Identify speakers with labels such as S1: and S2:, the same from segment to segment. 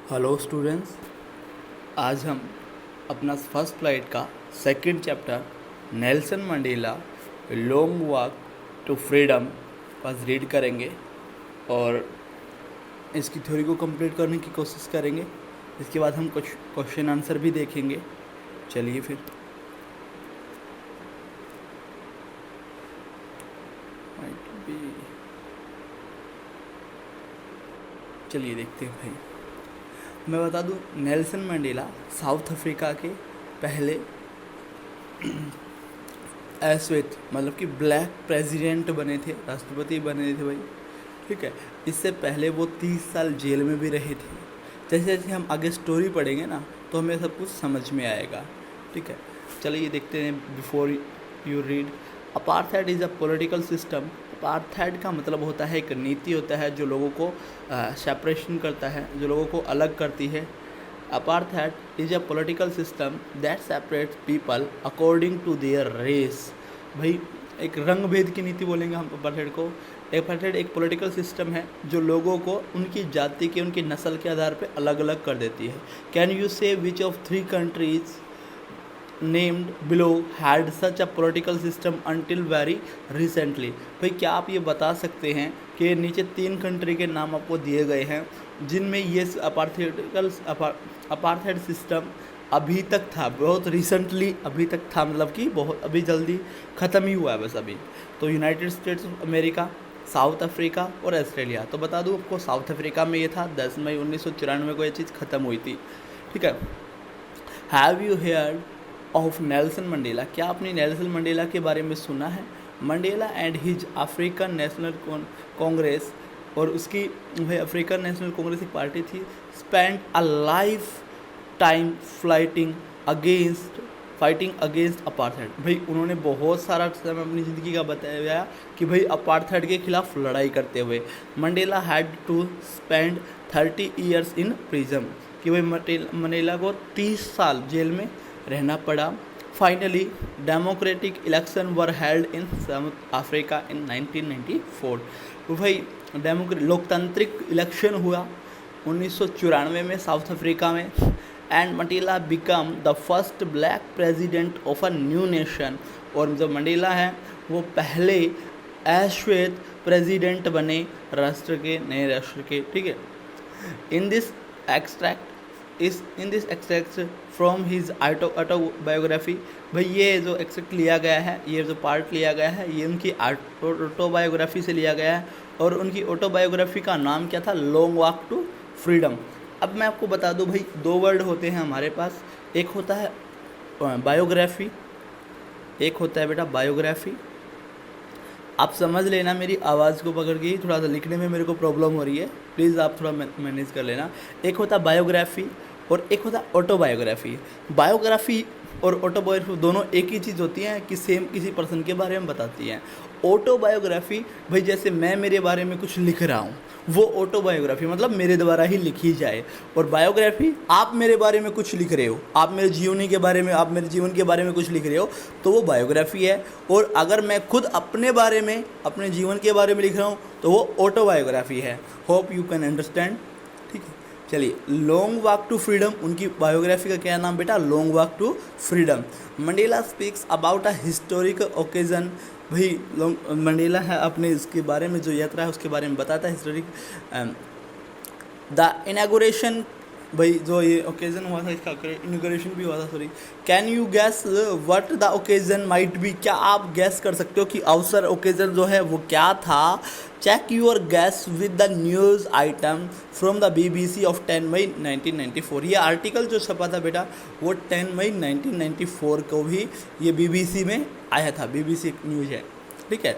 S1: Hello students, आज हम अपना फर्स्ट फ्लाइट का second chapter Nelson Mandela long walk to freedom बस रीड करेंगे और इसकी थ्योरी को कंप्लीट करने की कोशिश करेंगे। इसके बाद हम कुछ क्वेश्चन आंसर भी देखेंगे। चलिए फिर चलिए देखते हैं भाई। मैं बता दूं, नेल्सन मंडेला साउथ अफ्रीका के पहले श्वेत मतलब कि ब्लैक प्रेसिडेंट बने थे, राष्ट्रपति बने थे भाई। ठीक है, इससे पहले वो 30 साल जेल में भी रहे थे। जैसे जैसे हम आगे स्टोरी पढ़ेंगे ना तो हमें सब कुछ समझ में आएगा। ठीक है, चलिए देखते हैं। Before you read, apartheid is a political system. Apartheid का मतलब होता है एक नीति होता है जो लोगों को सेपरेशन करता है, जो लोगों को अलग करती है। Apartheid is a political system that separates people according to their race. भाई एक रंग भेद की नीति बोलेंगे हम अपार्थाइड को। अपार्थाइड एक पॉलिटिकल सिस्टम है जो लोगों को उनकी जाति के, उनकी नस्ल के आधार पर अलग अलग कर देती है। कैन यू से which of 3 countries named below had such a political system until very recently. भाई क्या आप ये बता सकते हैं कि नीचे 3 कंट्री के नाम आपको दिए गए हैं जिनमें ये अपार्थाइड सिस्टम अभी तक था, बहुत रिसेंटली अभी तक था, मतलब कि बहुत अभी जल्दी ख़त्म ही हुआ है बस अभी। तो United states of America, south Africa और ऑस्ट्रेलिया। तो बता दूँ आपको, साउथ अफ्रीका में ये था 10 मई 1994 को ये चीज़ ख़त्म हुई थी। ठीक है। Have you heard of Nelson Mandela? क्या आपने नेल्सन मंडेला के बारे में सुना है? Mandela and his African national Congress, और उसकी भाई अफ्रीकन नेशनल कांग्रेस एक पार्टी थी, spend a life time fighting against apartheid. भाई उन्होंने बहुत सारा समय अपनी ज़िंदगी का बताया कि भाई अपार्थाइड के खिलाफ लड़ाई करते हुए। Mandela had to spend 30 years in prison, कि भाई मंडेला को 30 साल जेल में रहना पड़ा। Finally democratic election were held in South Africa in 1994। तो भाई लोकतांत्रिक इलेक्शन हुआ 1994 में साउथ अफ्रीका में। And Mandela become the first black president of a new nation. और जो मंडेला है वो पहले अश्वेत प्रेसिडेंट बने राष्ट्र के, नए राष्ट्र के। ठीक है। In this extract from his autobiography. भाई ये जो एक्सट्रैक्ट लिया गया है, ये जो पार्ट लिया गया है, ये उनकी ऑटोबायोग्राफी से लिया गया है। और उनकी ऑटोबायोग्राफी का नाम क्या था? Long walk to freedom. अब मैं आपको बता दूं भाई, 2 वर्ड होते हैं हमारे पास। एक होता है बायोग्राफी, एक होता है बेटा बायोग्राफी। आप समझ लेना, मेरी आवाज़ को पकड़ के थोड़ा सा लिखने में मेरे को प्रॉब्लम हो रही है, प्लीज़ आप थोड़ा मैनेज कर लेना। एक होता है बायोग्राफी और एक होता है ऑटोबायोग्राफी। बायोग्राफी और ऑटोबायोग्राफी दोनों एक ही चीज़ होती हैं कि सेम किसी पर्सन के बारे में बताती हैं। ऑटोबायोग्राफी भाई जैसे मैं मेरे बारे में कुछ लिख रहा हूँ, वो ऑटोबायोग्राफी मतलब मेरे द्वारा ही लिखी जाए। और बायोग्राफी आप मेरे बारे में कुछ लिख रहे हो, आप मेरे जीवन के बारे में कुछ लिख रहे हो, तो वो बायोग्राफी है। और अगर मैं खुद अपने बारे में, अपने जीवन के बारे में लिख रहा हूँ तो वो ऑटोबायोग्राफी है। Hope you can understand. ठीक है, चलिए। लॉन्ग वॉक टू फ्रीडम, उनकी बायोग्राफी का क्या नाम बेटा? Long walk to freedom. Mandela speaks about a historic occasion. भाई मंडेला है अपने इसके बारे में, जो यात्रा है उसके बारे में बताता है, हिस्टोरिक। द इनॉग्रेशन, भाई जो ये ओकेजन हुआ था, इसका इनॉग्रेशन भी हुआ था, sorry. Can you gas what the occasion might be? क्या आप गैस कर सकते हो कि अवसर, ओकेजन जो है वो क्या था? Check your guess with the news item from the BBC of 10 May 1994। ये आर्टिकल जो छपा था बेटा वो 10 मई 1994 को भी ये BBC में आया था, BBC न्यूज़ है। ठीक है।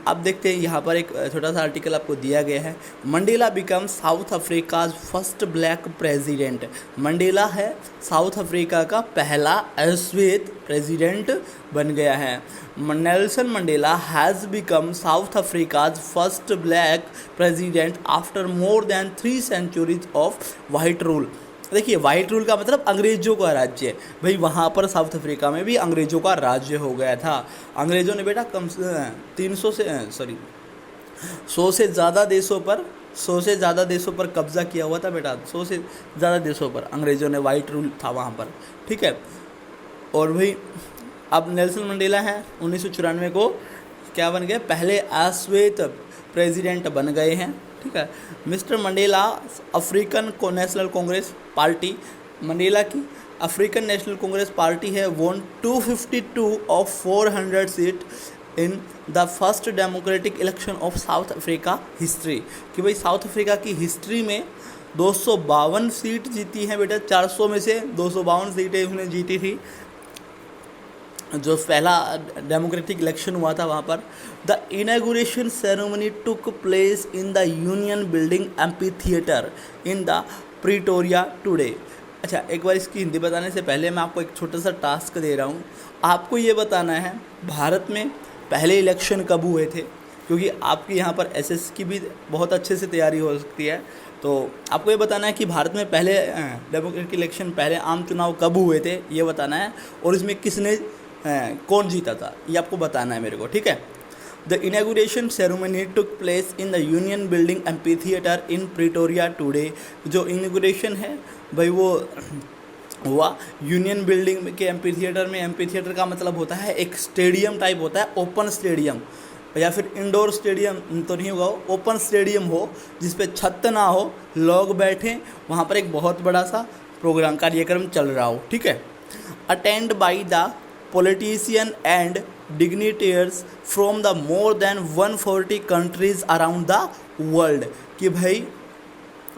S1: अब देखते हैं, यहाँ पर एक छोटा सा आर्टिकल आपको दिया गया है। Mandela become south Africa's first black president. Mandela है साउथ अफ्रीका का पहला अश्वेत प्रेसिडेंट बन गया है। Nelson Mandela has become south Africa's first black president after more than 3 centuries of white rule. देखिए, वाइट रूल का मतलब अंग्रेज़ों का राज्य। भाई वहाँ पर साउथ अफ्रीका में भी अंग्रेज़ों का राज्य हो गया था। अंग्रेज़ों ने बेटा 100 से ज़्यादा देशों पर 100 से ज़्यादा देशों पर कब्जा किया हुआ था बेटा, 100 से ज़्यादा देशों पर अंग्रेज़ों ने, वाइट रूल था वहाँ पर, ठीक है। और भाई अब नेल्सन मंडेला हैं 1994 को क्या बन गए, पहले अश्वेत प्रेसिडेंट बन गए हैं, ठीक है। Mister Mandela African national Congress party, Mandela की अफ्रीकन नेशनल कांग्रेस पार्टी है, वोन 252 of 400 seat in the first democratic election of south Africa history, कि भाई साउथ अफ्रीका की हिस्ट्री में 252 सीट जीती हैं बेटा, 400 में से 252 सीटें उन्होंने जीती थी, जो पहला डेमोक्रेटिक इलेक्शन हुआ था वहाँ पर। The inauguration ceremony took place in the Union Building amphitheatre in the Pretoria today. अच्छा, एक बार इसकी हिंदी बताने से पहले मैं आपको एक छोटा सा टास्क दे रहा हूँ। आपको ये बताना है भारत में पहले इलेक्शन कब हुए थे, क्योंकि आपकी यहाँ पर एसएस की भी बहुत अच्छे से तैयारी हो सकती है। तो आपको ये बताना है कि भारत में पहले डेमोक्रेटिक इलेक्शन, पहले आम चुनाव कब हुए थे, ये बताना है, और इसमें किसने कौन जीता था, ये आपको बताना है मेरे को, ठीक है। The inauguration ceremony took place in the Union Building amphitheatre in Pretoria today. जो इनॉग्रेशन है भाई वो हुआ यूनियन बिल्डिंग के एम्पी थिएटर में। एम्पी थिएटर का मतलब होता है एक स्टेडियम टाइप होता है, ओपन स्टेडियम, या फिर इंडोर स्टेडियम तो नहीं होगा, ओपन स्टेडियम हो जिस पे छत ना हो, लोग बैठें, वहाँ पर एक बहुत बड़ा सा प्रोग्राम कार्यक्रम चल रहा हो, ठीक है। Attend by the politician and dignitaries from the more than 140 countries around the world, कि भाई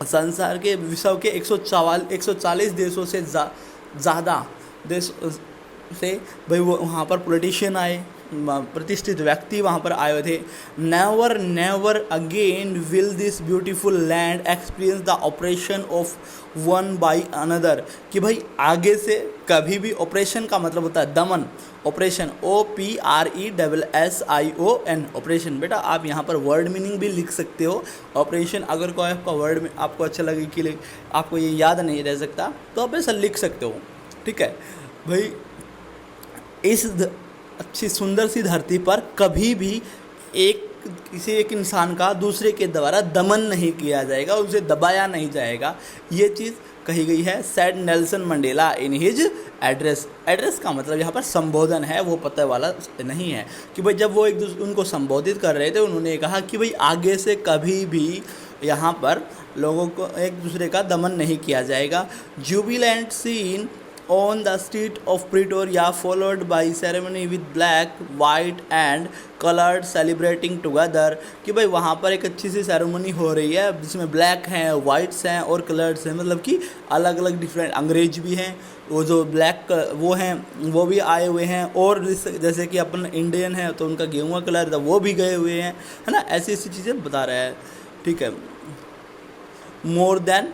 S1: संसार के विश्व के 140 देशों से ज़्यादा देश से भाई वो वहाँ पर पॉलिटिशियन आए, प्रतिष्ठित व्यक्ति वहाँ पर आए थे। Never never again will this beautiful land experience the operation of one by another, कि भाई आगे से कभी भी, ऑपरेशन का मतलब होता है दमन, ऑपरेशन OPRESSION ऑपरेशन। बेटा आप यहाँ पर वर्ड मीनिंग भी लिख सकते हो, ऑपरेशन अगर कोई आपका वर्ड में आपको अच्छा लगे कि आपको ये याद नहीं रह सकता तो आप ऐसा लिख सकते हो, ठीक है भाई। इस अच्छी सुंदर सी धरती पर कभी भी किसी एक इंसान का दूसरे के द्वारा दमन नहीं किया जाएगा, उसे दबाया नहीं जाएगा, ये चीज़ कही गई है। Said Nelson Mandela in his address. Address का मतलब यहाँ पर संबोधन है, वो पता वाला नहीं है कि भाई जब वो उनको संबोधित कर रहे थे, उन्होंने कहा कि भाई आगे से कभी भी यहाँ पर लोगों को एक दूसरे का दमन नहीं किया जाएगा। Jubilant scene on the street of Pretoria followed by ceremony with black, white and colored celebrating together, कि भाई वहाँ पर एक अच्छी सी सेरेमनी हो रही है जिसमें ब्लैक हैं, वाइट्स हैं और कलर्स हैं, मतलब कि अलग अलग डिफरेंट, अंग्रेज भी हैं, वो जो ब्लैक वो हैं वो भी आए हुए हैं, और जैसे कि अपन इंडियन है तो उनका गेहुआ कलर था वो भी गए हुए हैं, है ना, ऐसी ऐसी चीज़ें बता रहा है, ठीक है। More than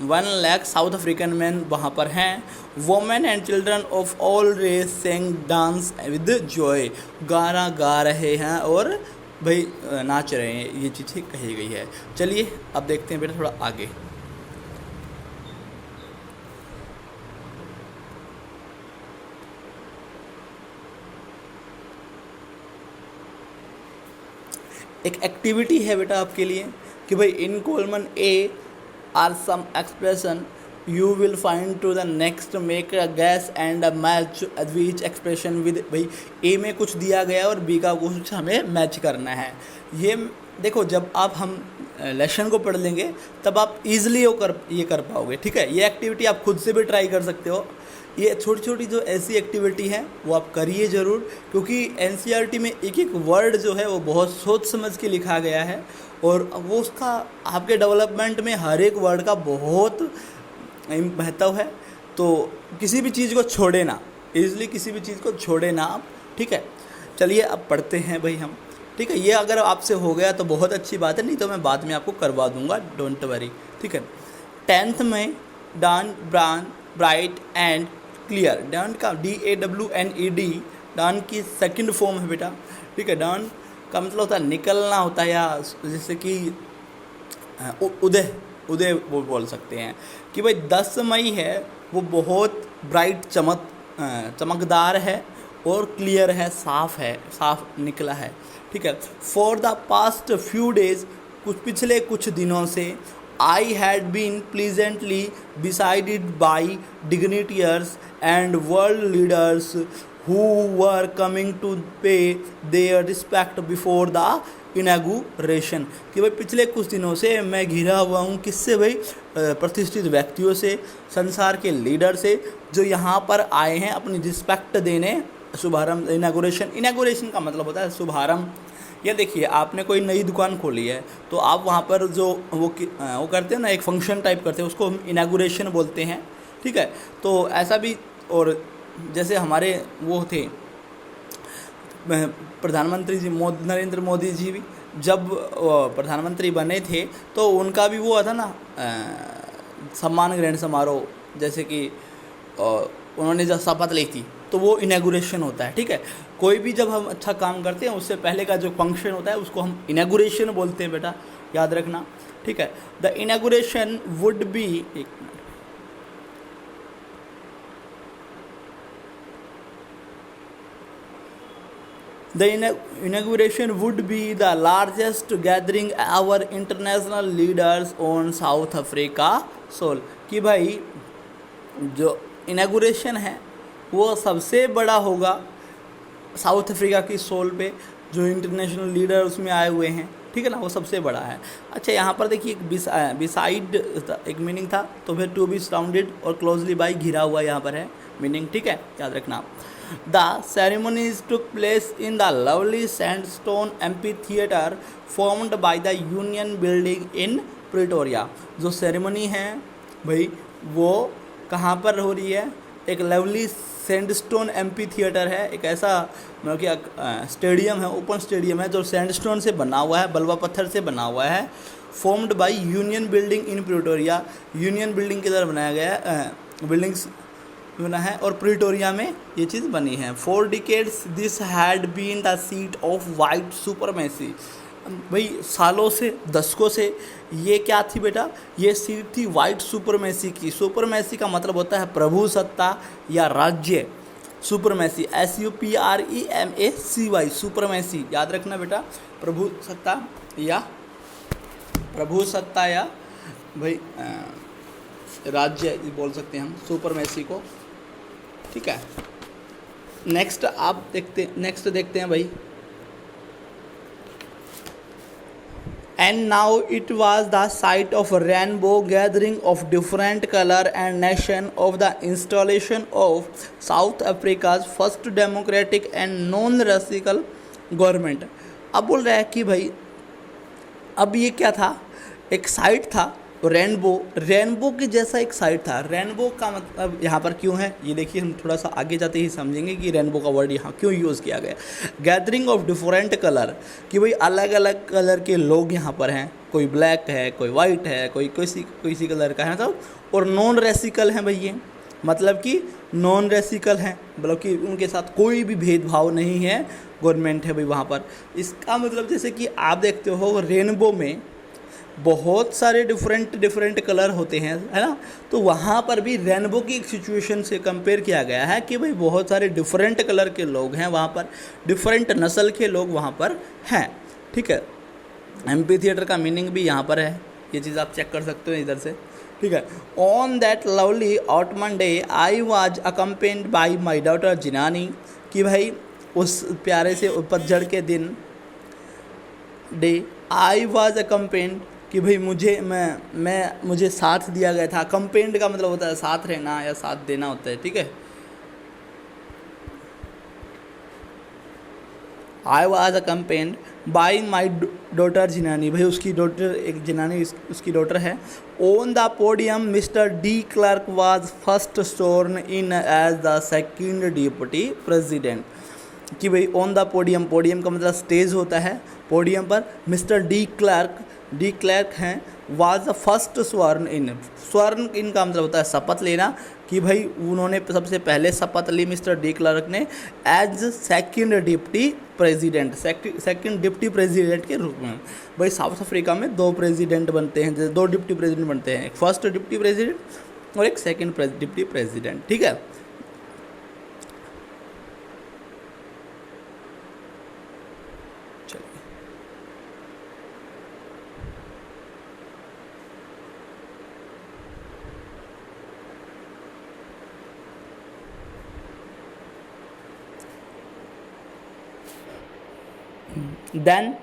S1: 1 lakh South African man वहाँ पर हैं। Women and children of all race sang dance with joy, गाना गा रहे हैं और भाई नाच रहे हैं, ये चीज़ें कही गई है। चलिए अब देखते हैं बेटा थोड़ा आगे। एक एक्टिविटी है बेटा आपके लिए कि भाई in column A are some expression you will find to the next make a guess and a match which expression with, भाई ए में कुछ दिया गया और बी का कुछ हमें मैच करना है। ये देखो जब आप हम लेसन को पढ़ लेंगे तब आप ईजिली ये कर पाओगे, ठीक है। ये एक्टिविटी आप खुद से भी ट्राई कर सकते हो। ये छोटी छोटी जो ऐसी एक्टिविटी है वो आप करिए ज़रूर, क्योंकि एनसीईआरटी में एक एक वर्ड जो है वो बहुत सोच समझ के लिखा गया है और वो उसका आपके डेवलपमेंट में हर एक वर्ड का बहुत महत्व है। तो किसी भी चीज़ को छोड़े ना, ईजिली किसी भी चीज़ को छोड़े ना आप, ठीक है। चलिए अब पढ़ते हैं भाई हम, ठीक है। ये अगर आपसे हो गया तो बहुत अच्छी बात है, नहीं तो मैं बाद में आपको करवा दूंगा, डोंट वरी, ठीक है। 10th में dawn bright and clear, dawn का DAWNED डॉन की सेकंड फॉर्म है बेटा, ठीक है। डॉन का मतलब होता है निकलना होता है, या जैसे कि उदय वो बोल सकते हैं कि भाई 10 मई है वो बहुत ब्राइट चमकदार है और क्लियर है, साफ निकला है, ठीक है। For the past few days, पिछले कुछ दिनों से, I had been pleasantly decided by dignitaries and world leaders who were coming to pay their respect before the inauguration। कि भाई पिछले कुछ दिनों से मैं घिरा हुआ हूँ किससे भाई, प्रतिष्ठित व्यक्तियों से, संसार के लीडर से, जो यहाँ पर आए हैं अपनी रिस्पेक्ट देने। शुभारंभ, इनागुरेशन का मतलब होता है शुभारंभ। या देखिए, आपने कोई नई दुकान खोली है तो आप वहाँ पर जो वो करते हैं ना, एक फंक्शन टाइप करते हैं, उसको हम इनागुरेशन बोलते हैं, ठीक है। तो ऐसा भी, और जैसे हमारे वो थे प्रधानमंत्री जी, नरेंद्र मोदी जी भी जब प्रधानमंत्री बने थे तो उनका भी वो था ना सम्मान ग्रहण समारोह, जैसे कि उन्होंने जब शपथ ली थी तो वो इनॉग्रेशन होता है, ठीक है। कोई भी जब हम अच्छा काम करते हैं उससे पहले का जो फंक्शन होता है उसको हम इनॉग्रेशन बोलते हैं बेटा, याद रखना, ठीक है। The inauguration would be, The inauguration would be the largest gathering our international leaders on South Africa soil। कि भाई जो इनॉग्रेशन है वो सबसे बड़ा होगा साउथ अफ्रीका की सोल पे, जो इंटरनेशनल लीडर उसमें आए हुए हैं, ठीक है ना, वो सबसे बड़ा है। अच्छा, यहाँ पर देखिए एक बिसाइड एक मीनिंग था, तो फिर टू बी सराउंडेड और क्लोजली बाई, घिरा हुआ यहाँ पर है मीनिंग, ठीक है, याद रखना। The ceremonies took place in the lovely sandstone amphitheater formed by the Union Building in Pretoria। जो सेरेमनी है भाई वो कहाँ पर हो रही है, एक लवली सैंडस्टोन एम्फीथिएटर है, एक ऐसा मतलब कि स्टेडियम है, ओपन स्टेडियम है जो सैंडस्टोन से बना हुआ है, बलुआ पत्थर से बना हुआ है। Formed by union building in Pretoria, union building की तरह बनाया गया है, बिल्डिंग्स बना है, और प्रिटोरिया में ये चीज़ बनी है। 4 decades this had been the seat of white supremacy. भाई सालों से, दशकों से ये क्या थी बेटा, ये सीट थी वाइट सुपरमेसी की। सुपरमेसी का मतलब होता है प्रभु सत्ता या राज्य, सुपरमेसी SUPREMACY, सुपरमेसी, याद रखना बेटा, प्रभु सत्ता या भाई राज्य बोल सकते हैं हम सुपरमेसी को, ठीक है। नेक्स्ट देखते हैं भाई। And now it was the site of rainbow gathering of different colour and nation of the installation of South Africa's first democratic and non racial government. अब बोल रहा है कि भाई अब ये क्या था, एक साइट था रेनबो के जैसा एक साइट था। रेनबो का मतलब यहाँ पर क्यों है ये देखिए, हम थोड़ा सा आगे जाते ही समझेंगे कि रेनबो का वर्ड यहाँ क्यों यूज़ किया गया। गैदरिंग ऑफ डिफरेंट कलर, कि भाई अलग अलग कलर के लोग यहाँ पर हैं, कोई ब्लैक है, कोई वाइट है, कोई किसी कलर का है, मतलब, और नॉन रेसिकल हैं भाई, ये मतलब कि नॉन रेसिकल हैं, मतलब कि उनके साथ कोई भी भेदभाव नहीं है, गवर्नमेंट है भाई वहाँ पर। इसका मतलब जैसे कि आप देखते हो रेनबो में बहुत सारे डिफरेंट कलर होते हैं, है ना, तो वहाँ पर भी रेनबो की एक सिचुएशन से कंपेयर किया गया है कि भाई बहुत सारे डिफरेंट कलर के लोग हैं वहाँ पर, डिफरेंट नस्ल के लोग वहाँ पर हैं, ठीक है। एम्फीथिएटर का मीनिंग भी यहाँ पर है, ये चीज़ आप चेक कर सकते हो इधर से, ठीक है। On that lovely autumn day I was accompanied by my daughter Zenani, कि भाई उस प्यारे से पतझड़ के दिन डे आई वाज अकम्पेन्ड, कि भाई मुझे साथ दिया गया था। कंपेंड का मतलब होता है साथ रहना या साथ देना होता है, ठीक है। I was accompanied by my daughter Zenani, भाई उसकी डॉटर एक जिनानी उसकी डॉटर है। On the podium Mr de Klerk was first sworn in as the second deputy president, कि भाई ऑन द पोडियम का मतलब स्टेज होता है, पोडियम पर मिस्टर डी क्लर्क हैं, वाज द फर्स्ट स्वर्ण इन का मतलब होता है शपथ लेना, कि भाई उन्होंने सबसे पहले शपथ ली मिस्टर डी क्लर्क ने एज सेकंड डिप्टी प्रेसिडेंट के रूप में। भाई साउथ अफ्रीका में 2 प्रेसिडेंट बनते हैं, 2 डिप्टी प्रेसिडेंट बनते हैं, एक फर्स्ट डिप्टी प्रेसिडेंट और एक सेकंड डिप्टी प्रेसिडेंट, ठीक है। Then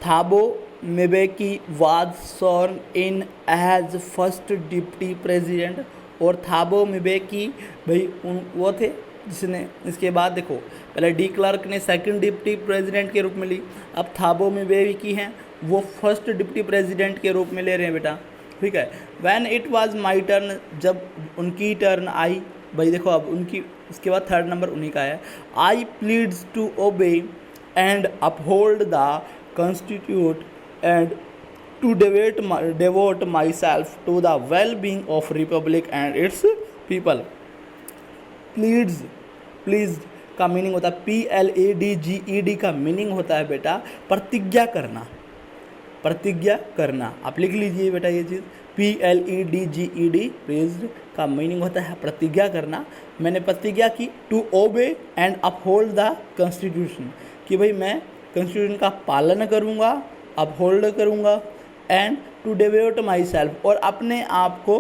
S1: Thabo Mbeki was sworn in as first deputy president। और थाबो मिबेकी भाई वो थे जिसने इसके बाद देखो पहले डी क्लर्क ने सेकंड डिप्टी प्रेसिडेंट के रूप में ली, अब थाबो मिबेकी हैं वो फर्स्ट डिप्टी प्रेसिडेंट के रूप में ले रहे हैं बेटा, ठीक है। When it was my turn, जब उनकी टर्न आई, भाई देखो अब उनकी इसके बाद थर्ड नंबर उन्हीं का है। I pledge to obey and uphold the constitution and to devote myself to the well-being of republic and its people। Please का मीनिंग होता है PLADGED का मीनिंग होता है बेटा प्रतिज्ञा करना, प्रतिज्ञा करना। आप लिख लीजिए बेटा ये चीज़, PLEDGED प्लीज का मीनिंग होता है प्रतिज्ञा करना। मैंने प्रतिज्ञा की to obey and uphold the constitution, कि भाई मैं कॉन्स्टिट्यूशन का पालन करूँगा, अपहोल्ड करूँगा, and to devote myself, और अपने आप को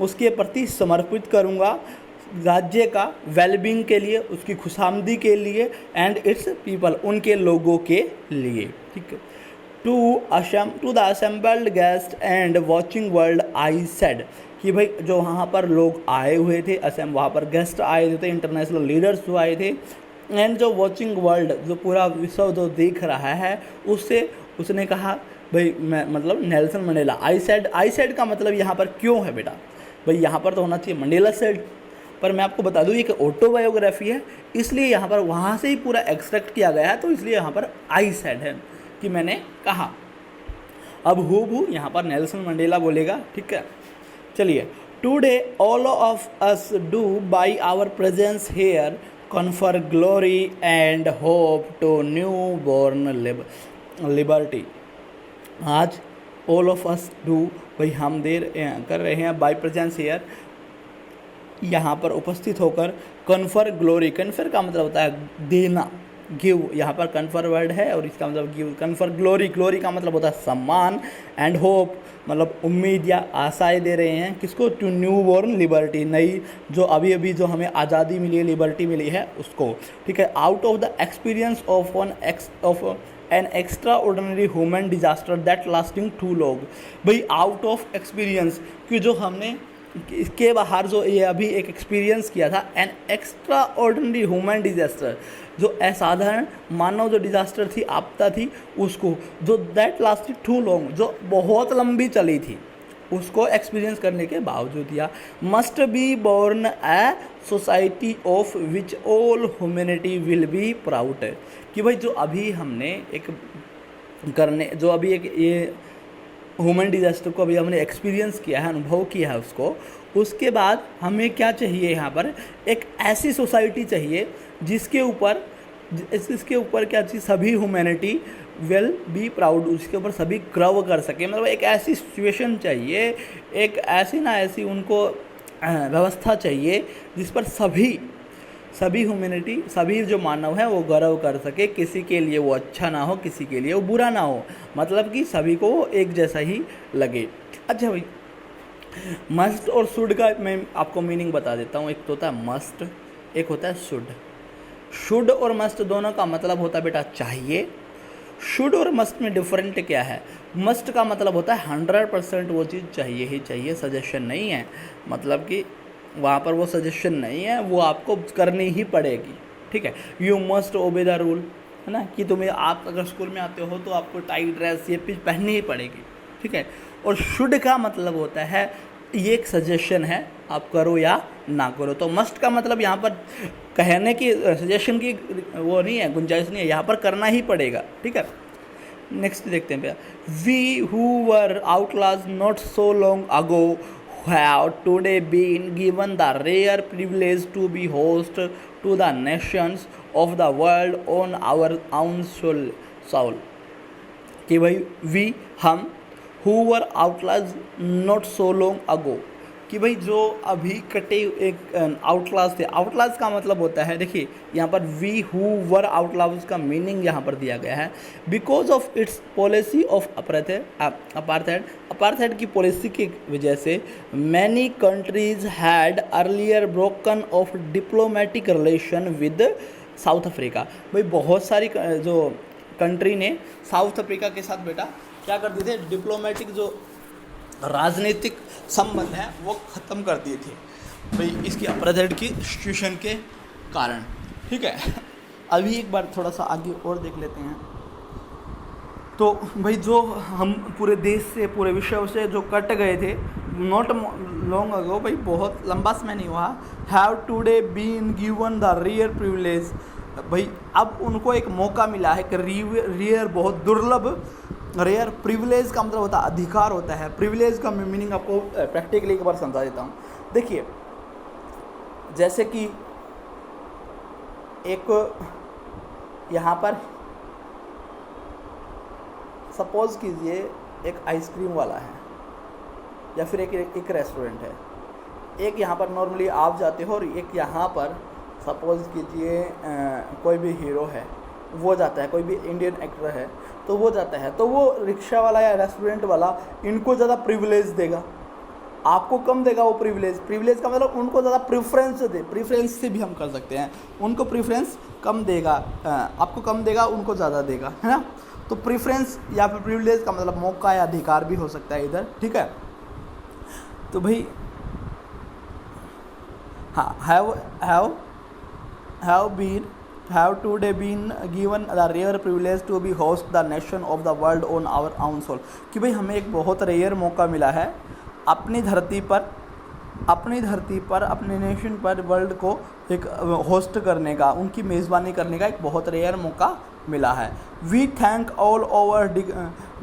S1: उसके प्रति समर्पित करूँगा राज्य का वेलबींग के लिए, उसकी खुशामदी के लिए, एंड इट्स पीपल उनके लोगों के लिए, ठीक है। To the assembled guest and watching world I said, कि भाई जो वहाँ पर लोग आए हुए थे, वहाँ पर गेस्ट आए थे, इंटरनेशनल लीडर्स जो आए थे, एंड जो वॉचिंग वर्ल्ड जो पूरा विश्व जो देख रहा है उससे उसने कहा भाई मैं मतलब नेल्सन मंडेला। आई सेड का मतलब यहाँ पर क्यों है बेटा, भाई यहाँ पर तो होना चाहिए मंडेला सेड, पर मैं आपको बता दूँ ये कि ऑटोबायोग्राफी है इसलिए यहाँ पर वहाँ से ही पूरा एक्सट्रैक्ट किया गया है, तो इसलिए यहाँ पर आई सेड है कि मैंने कहा। अब हु यहाँ पर नेल्सन मंडेला बोलेगा, ठीक है। चलिए, today all of us do by our presence here confer glory and hope to newborn liberty. आज ऑल ऑफ अस डू, भाई हम कर रहे हैं बाई प्रेजेंस हेयर, यहाँ पर उपस्थित होकर, कन्फर ग्लोरी, कन्फर का मतलब होता है देना, गिव, यहाँ पर कन्फर वर्ड है और इसका मतलब गिव। कन्फर ग्लोरी, ग्लोरी का मतलब होता है सम्मान, एंड होप मतलब उम्मीद या आशाएं दे रहे हैं किसको, टू न्यू बॉर्न लिबर्टी, नई जो अभी अभी जो हमें आज़ादी मिली है, लिबर्टी मिली है उसको, ठीक है। Out of the experience of an extraordinary human disaster that lasting too long, भाई आउट ऑफ एक्सपीरियंस कि जो हमने इसके बाहर जो ये अभी एक एक्सपीरियंस किया था, N extraordinary human disaster, जो असाधारण मानव जो डिजास्टर थी, आपदा थी, उसको जो दैट लास्टिंग टू लॉन्ग, जो बहुत लंबी चली थी, उसको एक्सपीरियंस करने के बावजूद या must be born a society of which all humanity will be proud, कि भाई जो अभी हमने एक जो अभी एक ये ह्यूमन डिजास्टर को अभी हमने एक्सपीरियंस किया है, अनुभव किया है उसके बाद हमें क्या चाहिए, यहाँ पर एक ऐसी सोसाइटी चाहिए जिसके ऊपर क्या चाहिए, सभी ह्यूमैनिटी विल बी प्राउड, उसके ऊपर सभी गर्व कर सके। मतलब एक ऐसी सिचुएशन चाहिए, एक ऐसी उनको व्यवस्था चाहिए जिस पर सभी ह्यूमैनिटी, सभी जो मानव है वो गर्व कर सके, किसी के लिए वो अच्छा ना हो, किसी के लिए वो बुरा ना हो, मतलब कि सभी को एक जैसा ही लगे। अच्छा भाई, मस्ट और शुड का मैं आपको मीनिंग बता देता हूँ। एक तो होता है मस्ट, एक होता है शुड। शुड और मस्ट दोनों का मतलब होता है बेटा चाहिए। शुड और मस्ट में डिफरेंट क्या है, मस्ट का मतलब होता है 100% वो चीज़ चाहिए ही चाहिए, सजेशन नहीं है, मतलब कि वहाँ पर वो सजेशन नहीं है, वो आपको करनी ही पड़ेगी, ठीक है। You must obey the rule, है ना, कि तुम्हें आप अगर स्कूल में आते हो तो आपको टाई ड्रेस ये चीज़ पहननी ही पड़ेगी, ठीक है। और शुड का मतलब होता है ये एक सजेशन है, आप करो या ना करो। तो मस्ट का मतलब यहाँ पर कहने की, सजेशन की वो नहीं है, गुंजाइश नहीं है, यहाँ पर करना ही पड़ेगा, ठीक है। नेक्स्ट देखते हैं भैया, we who were outlaws not so long ago have today been given the rare privilege to be host to the nations of the world on our own soil, कि भाई we हम who were outlaws not so long ago, कि भाई जो अभी कटे एक आउटलाज थे। आउटलाज का मतलब होता है, देखिए यहाँ पर वी हु वर आउटलाज का मीनिंग यहाँ पर दिया गया है, because of its policy of apartheid की पॉलिसी की वजह से many countries had earlier broken of diplomatic relation with south Africa. भाई बहुत सारी जो कंट्री ने साउथ अफ्रीका के साथ बेटा क्या कर दिए थे, डिप्लोमेटिक जो राजनीतिक संबंध है वो ख़त्म कर दिए थे भाई इसकी अपार्थाइड की सिचुएशन के कारण। ठीक है, अभी एक बार थोड़ा सा आगे और देख लेते हैं। तो भाई जो हम पूरे देश से पूरे विश्व से जो कट गए थे नॉट लॉन्ग अगो, भाई बहुत लंबा समय नहीं हुआ, have today been given the rare privilege, भाई अब उनको एक मौका मिला है कि रेयर बहुत दुर्लभ, रेयर प्रिविलेज का मतलब होता है अधिकार होता है, प्रिविलेज का मीनिंग आपको प्रैक्टिकली एक बार समझा देता हूँ। देखिए जैसे कि एक यहाँ पर सपोज़ कीजिए एक आइसक्रीम वाला है या फिर एक रेस्टोरेंट है, एक यहाँ पर नॉर्मली आप जाते हो और एक यहाँ पर सपोज़ कीजिए कोई भी हीरो है वो जाता है, कोई भी इंडियन एक्टर है तो वो जाता है, तो वो रिक्शा वाला या रेस्टोरेंट वाला इनको ज़्यादा प्रिविलेज देगा, आपको कम देगा वो प्रिविलेज का मतलब उनको ज़्यादा प्रेफरेंस दे, प्रेफरेंस से भी हम कर सकते हैं, उनको प्रेफरेंस कम देगा, आपको कम देगा उनको ज़्यादा देगा, है ना। तो प्रेफरेंस या फिर प्रिविलेज का मतलब मौका या अधिकार भी हो सकता है इधर। ठीक है, तो भाई हाँ have today been given the rare privilege to be host the nation of the world on our own soil, कि भाई हमें एक बहुत रेयर मौका मिला है अपनी धरती पर अपने नेशन पर वर्ल्ड को एक होस्ट करने का, उनकी मेज़बानी करने का एक बहुत रेयर मौका मिला है। We thank all over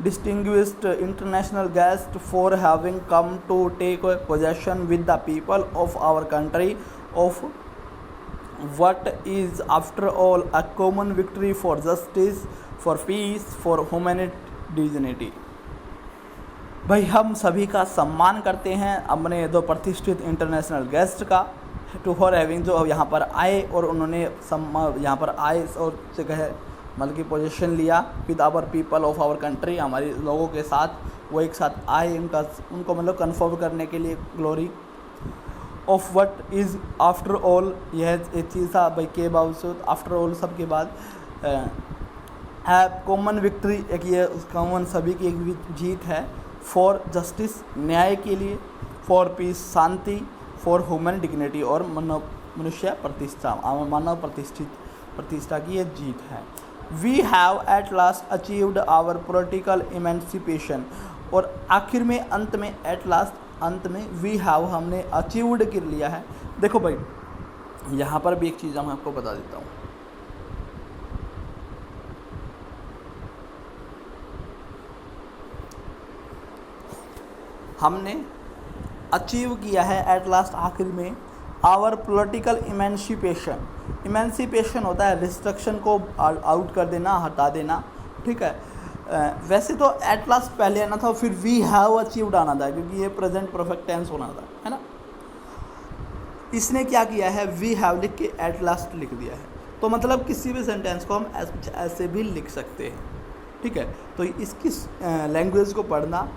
S1: distinguished international guest for having come to take possession with the people of our country of what is after all a common victory for justice, for peace, for humanity dignity। भाई हम सभी का सम्मान करते हैं अपने दो प्रतिष्ठित इंटरनेशनल गेस्ट का, टू फॉर हैविंग जो यहाँ पर आए और उन्होंने यहाँ पर आए और से कहे मतलब कि पोजीशन लिया with our people of our country, हमारे लोगों के साथ वो एक साथ आए, उनको मतलब कन्फर्म करने के लिए glory of what is after all, यह एक चीज़ था भाई के बावजूद आफ्टर ऑल सब के बाद है कॉमन विक्ट्री, एक ये कॉमन सभी की एक जीत है, फॉर जस्टिस न्याय के लिए, फॉर पीस शांति, फॉर ह्यूमन डिग्निटी और मनुष्य प्रतिष्ठा मानव प्रतिष्ठा की ये जीत है। We have at last achieved our political emancipation, और आखिर में अंत में एट लास्ट अंत में वी हैव हमने अचीव्ड कर लिया है। देखो भाई यहाँ पर भी एक चीज़ मैं आपको बता देता हूँ, हमने अचीव किया है एट लास्ट आखिर में आवर पॉलिटिकल इमेंसिपेशन होता है रिस्ट्रिक्शन को आउट कर देना, हटा देना। ठीक है, वैसे तो एट लास्ट पहले आना था, फिर वी हैव अचीव्ड आना था क्योंकि ये प्रेजेंट परफेक्ट टेंस होना था, है ना। इसने क्या किया है, वी हैव लिख के एट लास्ट लिख दिया है, तो मतलब किसी भी सेंटेंस को हम ऐसे भी लिख सकते हैं। ठीक है, तो इसकी लैंग्वेज को पढ़ना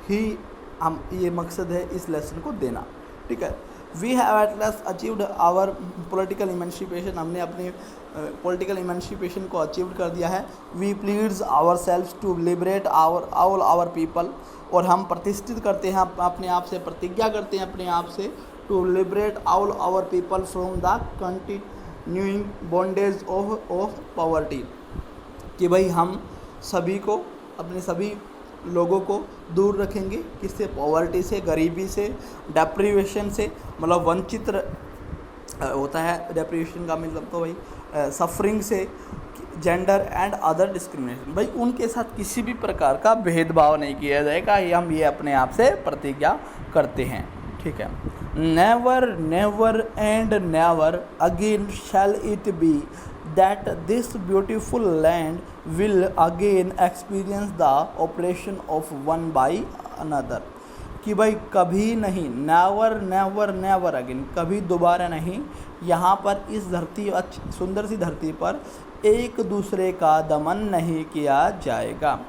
S1: ही हम ये मकसद है इस लेसन को देना। ठीक है, we have at last achieved our political emancipation, हमने अपनी पॉलिटिकल इमेंसिपेशन को अचीव कर दिया है। We pleads ourselves to liberate all our people, और हम प्रतिष्ठित करते हैं अपने आप से, प्रतिज्ञा करते हैं अपने आप से, to liberate all our people from the continuing bondage of poverty, कि भाई हम सभी को अपने सभी लोगों को दूर रखेंगे किससे, पॉवर्टी से, गरीबी से, डेप्रीवेशन से, मतलब वंचित होता है डेप्रीवेशन का मतलब तो भाई सफरिंग से, जेंडर एंड अदर डिस्क्रिमिनेशन, भाई उनके साथ किसी भी प्रकार का भेदभाव नहीं किया जाएगा, ये हम ये अपने आप से प्रतिज्ञा करते हैं। ठीक है, never never and never again shall it be that this beautiful land will again experience the oppression of one by another, कि भाई कभी नहीं, नेवर नेवर नेवर अगेन, कभी दोबारा नहीं, यहाँ पर इस धरती सुंदर सी धरती पर एक दूसरे का दमन नहीं किया जाएगा।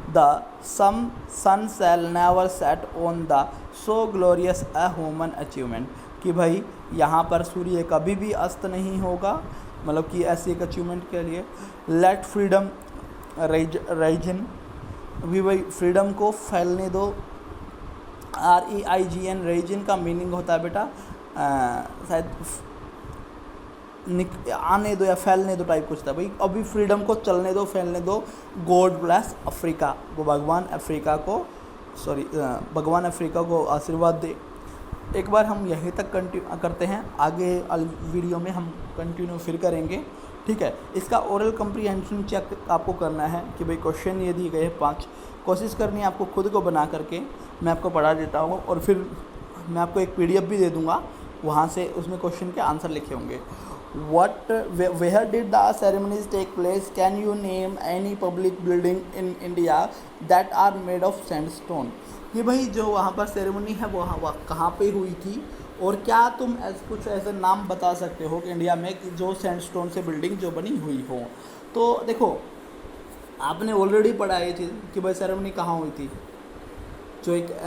S1: The sun shall never set on the so glorious a human achievement, कि भाई यहाँ पर सूर्य कभी भी अस्त नहीं होगा, मतलब कि ऐसी एक अचीवमेंट के लिए। लेट फ्रीडम रीजन, भी भाई फ्रीडम को फैलने दो। REIGN रीजन का मीनिंग होता है बेटा शायद आने दो या फैलने दो टाइप कुछ था भाई। अभी फ्रीडम को चलने दो, फैलने दो। गॉड ब्लेस अफ्रीका, वो भगवान अफ्रीका को आशीर्वाद दे। एक बार हम यहीं तक कंटिन्यू करते हैं, आगे वीडियो में हम कंटिन्यू फिर करेंगे, ठीक है। इसका ओरल कम्प्रीहेंशन चेक आपको करना है कि भाई क्वेश्चन ये दिए गए हैं 5, कोशिश करनी है आपको खुद को बना करके। मैं आपको पढ़ा देता हूँ और फिर मैं आपको एक PDF भी दे दूँगा, वहाँ से उसमें क्वेश्चन के आंसर लिखे होंगे। Where did the ceremonies take place? Can you name any public building in India that are made of sandstone? ये भाई जो वहाँ पर सेरेमनी है वो कहाँ पे हुई थी, और क्या तुम कुछ ऐसे नाम बता सकते हो कि इंडिया में कि जो सैंडस्टोन से बिल्डिंग जो बनी हुई हो। तो देखो आपने ऑलरेडी पढ़ा ये चीज़ कि भाई सेरेमनी कहाँ हुई थी। जो एक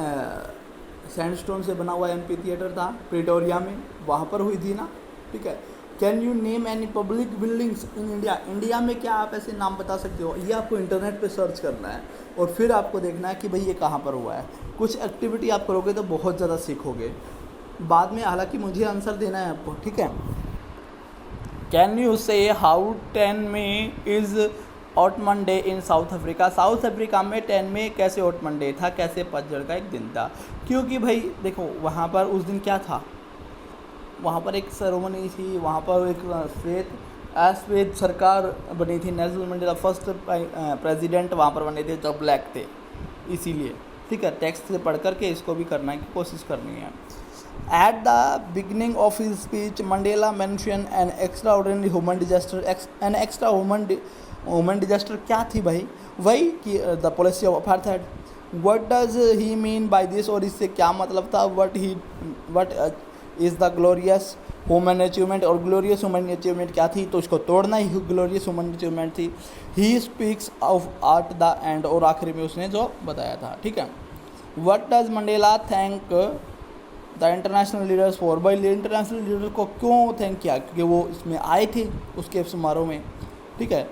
S1: सैंडस्टोन से बना हुआ MP थिएटर था प्रिटोरिया में, वहाँ पर हुई थी ना, ठीक है। Can you name any public buildings in India? India में क्या आप ऐसे नाम बता सकते हो? ये आपको इंटरनेट पे सर्च करना है और फिर आपको देखना है कि भाई ये कहाँ पर हुआ है। कुछ एक्टिविटी आप करोगे तो बहुत ज़्यादा सीखोगे बाद में, हालांकि मुझे आंसर देना है आपको, ठीक है। Can you say how 10 May is autumn day in South Africa? South Africa में 10 मई कैसे ऑटमन डे था, कैसे पतझड़ का एक दिन था? क्योंकि भाई देखो वहाँ पर उस दिन क्या था, वहाँ पर एक सेरेमनी थी, वहाँ पर एक श्वेत सरकार बनी थी। नेल्सन मंडेला फर्स्ट प्रेसिडेंट वहाँ पर बने थे जो ब्लैक थे, इसीलिए, ठीक है। टेक्स्ट से पढ़ करके इसको भी करने की कोशिश करनी है। At the beginning of his speech, Mandela mentioned an extraordinary human disaster. An extra human disaster क्या थी भाई? वही कि the policy of apartheid. What does he mean by this? और इससे क्या मतलब था? What is the glorious human achievement? और glorious human achievement क्या थी? तो इसको तोड़ना ही glorious human achievement थी। He speaks of at the end, और आखिरी में उसने जो बताया था, ठीक है। What does Mandela thank the international leaders for? भाई इंटरनेशनल लीडर को क्यों थैंक किया? क्योंकि वो इसमें आए थे उसके समारोह में, ठीक है।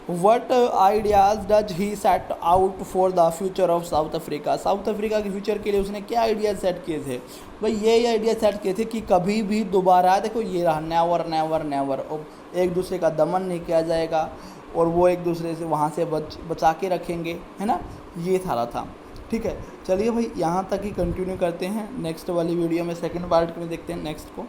S1: What ideas does he set out for the future of south Africa? South Africa के फ्यूचर के लिए उसने क्या आइडियाज़ सेट किए थे? भाई ये आइडिया सेट किए थे कि कभी भी दोबारा, देखो ये रहा नेवर नेवर नेवर, एक दूसरे का दमन नहीं किया जाएगा और वो एक दूसरे से वहाँ से बचा के रखेंगे, है ना। ये सारा था, ठीक है। चलिए भाई यहाँ तक ही कंटिन्यू करते हैं, नेक्स्ट वाली वीडियो में सेकंड पार्ट में देखते हैं नेक्स्ट को।